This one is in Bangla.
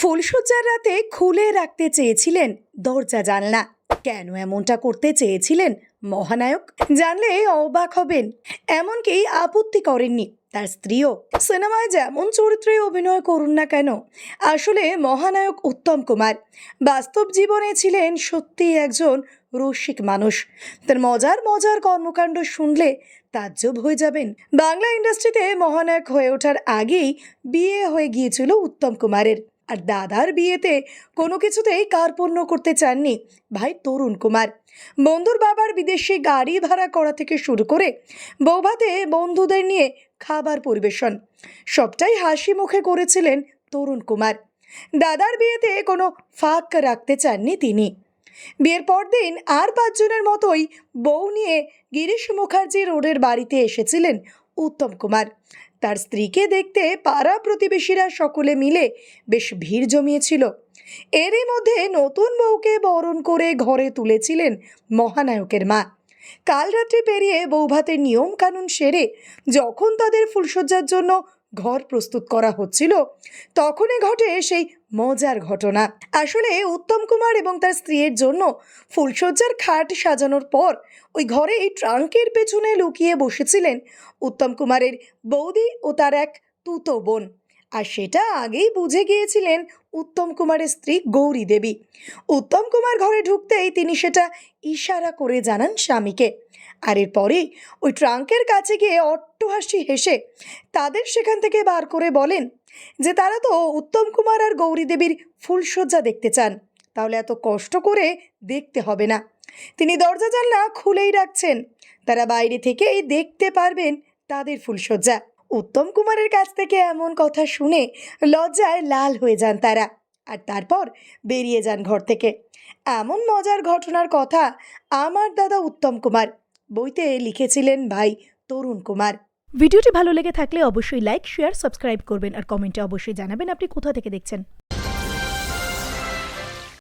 ফুলশয্যার রাতে খুলে রাখতে চেয়েছিলেন দরজা জানলা। কেন এমনটা করতে চেয়েছিলেন মহানায়ক জানলে অবাক হবেন। এমনকি আপত্তি করেননি তার স্ত্রীও। সিনেমায় যেমন চরিত্রে অভিনয় করুন না কেন, আসলে মহানায়ক উত্তম কুমার বাস্তব জীবনে ছিলেন সত্যি একজন রসিক মানুষ। তার মজার মজার কর্মকাণ্ড শুনলে তাজ্জব হয়ে যাবেন। বাংলা ইন্ডাস্ট্রিতে মহানায়ক হয়ে ওঠার আগেই বিয়ে হয়ে গিয়েছিল উত্তম কুমারের। আর দাদার বিয়েতে কোনো কিছুতেই কার্পণ্য করতে চাননি ভাই তরুণ কুমার। বন্ধুর বাবার বিদেশে গাড়ি ভাড়া করা থেকে শুরু করে বৌভাতে বন্ধুদের নিয়ে খাবার পরিবেশন সবটাই হাসি মুখে করেছিলেন তরুণ কুমার। দাদার বিয়েতে কোনো ফাঁক রাখতে চাননি তিনি। বিয়ের পরদিন আর 5 জনের মতোই বউ নিয়ে গিরিশ মুখার্জি রোডের বাড়িতে এসেছিলেন উত্তম কুমার। তার স্ত্রীকে দেখতে পাড়া প্রতিবেশীরা সকলে মিলে বেশ ভিড় জমিয়েছিল। এরই মধ্যে নতুন বউকে বরণ করে ঘরে তুলেছিলেন মহানায়কের মা। কাল রাত্রি পেরিয়ে বৌভাতের নিয়ম কানুন সেরে যখন তাদের ফুলশয্যার জন্য ঘর প্রস্তুত করা হচ্ছিল, তখনই ঘটে সেই মজার ঘটনা। আসলে উত্তম কুমার এবং তার স্ত্রীর জন্য ফুলশয্যার খাট সাজানোর পর ওই ঘরে এই ট্রাঙ্কের পেছনে লুকিয়ে বসেছিলেন উত্তম কুমারের বৌদি ও তার এক তুতো বোন। আর সেটা আগেই বুঝে গিয়েছিলেন উত্তম কুমারের স্ত্রী গৌরী দেবী। উত্তম কুমার ঘরে ঢুকতেই তিনি সেটা ইশারা করে জানান স্বামীকে। আর এরপরেই ওই ট্রাঙ্কের কাছে গিয়ে অট্টহাসি হেসে তাদের সেখান থেকে বার করে বলেন যে তারা তো উত্তম কুমার আর গৌরী দেবীর ফুলশয্যা দেখতে চান, তাহলে এত কষ্ট করে দেখতে হবে না। তিনি দরজা জানলা খুলেই রাখছেন, তারা বাইরে থেকেই দেখতে পারবেন তাদের ফুলশয্যা। উত্তম কুমারের কাছ থেকে এমন কথা শুনে লজ্জায় লাল হয়ে যান তারা, আর তারপর বেরিয়ে যান ঘর থেকে। এমন মজার ঘটনার কথা আমার দাদা উত্তম কুমার বইতে লিখেছিলেন ভাই তরুণ কুমার। ভিডিওটি ভালো লেগে থাকলে অবশ্যই লাইক, শেয়ার, সাবস্ক্রাইব করবেন আর কমেন্টে অবশ্যই জানাবেন আপনি কোথা থেকে দেখছেন।